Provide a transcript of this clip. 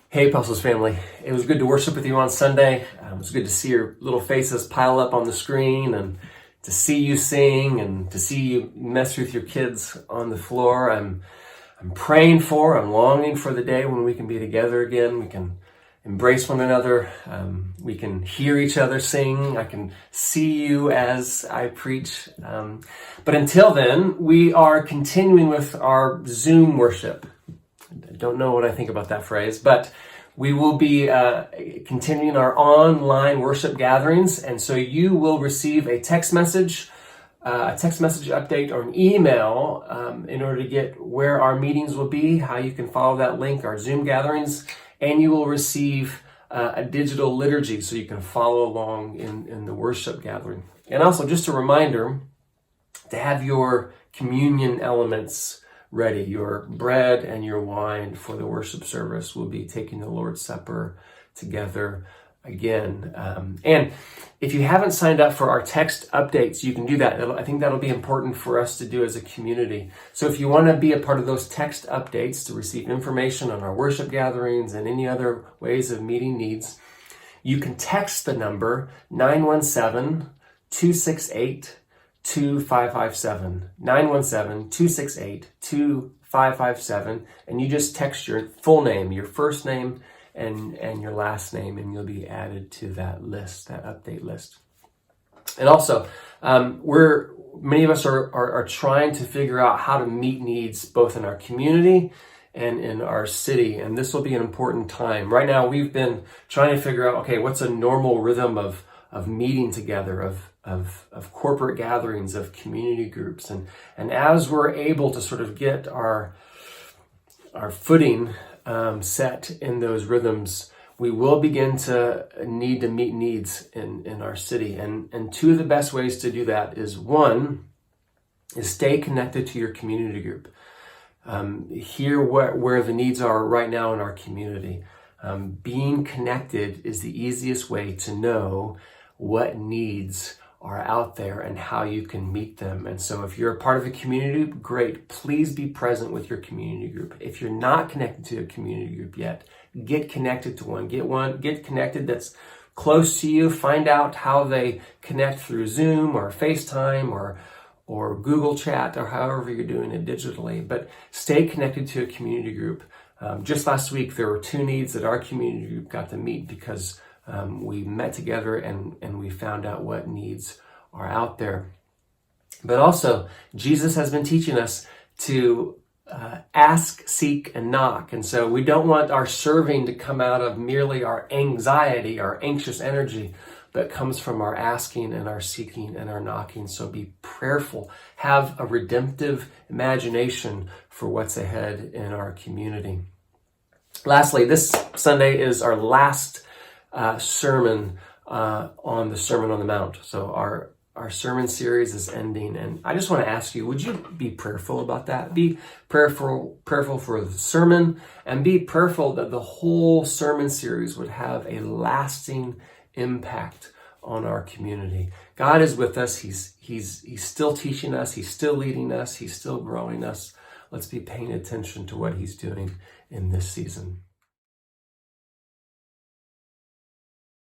Hey, Apostles family. It was good to worship with you on Sunday. It was good to see your little faces pile up on the screen and to see you sing and to see you mess with your kids on the floor. I'm praying I'm longing for the day when we can be together again. We can embrace one another. We can hear each other sing. I can see you as I preach. But until then, we are continuing with our Zoom worship. I don't know what I think about that phrase, but we will be continuing our online worship gatherings, and so you will receive a text message update, or an email in order to get where our meetings will be, how you can follow that link, our Zoom gatherings, and you will receive a digital liturgy so you can follow along in the worship gathering. And also, just a reminder to have your communion elements ready, your bread and your wine for the worship service. We'll be taking the Lord's Supper together again. And if you haven't signed up for our text updates, you can do that. I think that'll be important for us to do as a community. So if you want to be a part of those text updates to receive information on our worship gatherings and any other ways of meeting needs, you can text the number 917-268-2557, 917-268-2557, and you just text your full name, your first name and your last name, and you'll be added to that list, that update list. And also, many of us are trying to figure out how to meet needs both in our community and in our city, and this will be an important time. Right now, we've been trying to figure out, okay, what's a normal rhythm of meeting together, of corporate gatherings, of community groups. And as we're able to sort of get our footing set in those rhythms, we will begin to need to meet needs in our city. And two of the best ways to do that is, one, is stay connected to your community group. Hear where the needs are right now in our community. Being connected is the easiest way to know what needs are out there and how you can meet them. And so if you're a part of a community group, great. Please be present with your community group. If you're not connected to a community group yet, get connected to one. Get connected that's close to you. Find out how they connect through Zoom or FaceTime or Google Chat, or however you're doing it digitally. But stay connected to a community group. Just last week, there were two needs that our community group got to meet because we met together and we found out what needs are out there. But also, Jesus has been teaching us to ask, seek, and knock. And so we don't want our serving to come out of merely our anxiety, our anxious energy, but comes from our asking and our seeking and our knocking. So be prayerful. Have a redemptive imagination for what's ahead in our community. Lastly, this Sunday is our last sermon on the Sermon on the Mount. So our sermon series is ending, and I just want to ask you, would you be prayerful about that? Be prayerful for the sermon, and be prayerful that the whole sermon series would have a lasting impact on our community. God is with us. He's still teaching us. He's still leading us. He's still growing us. Let's be paying attention to what he's doing in this season.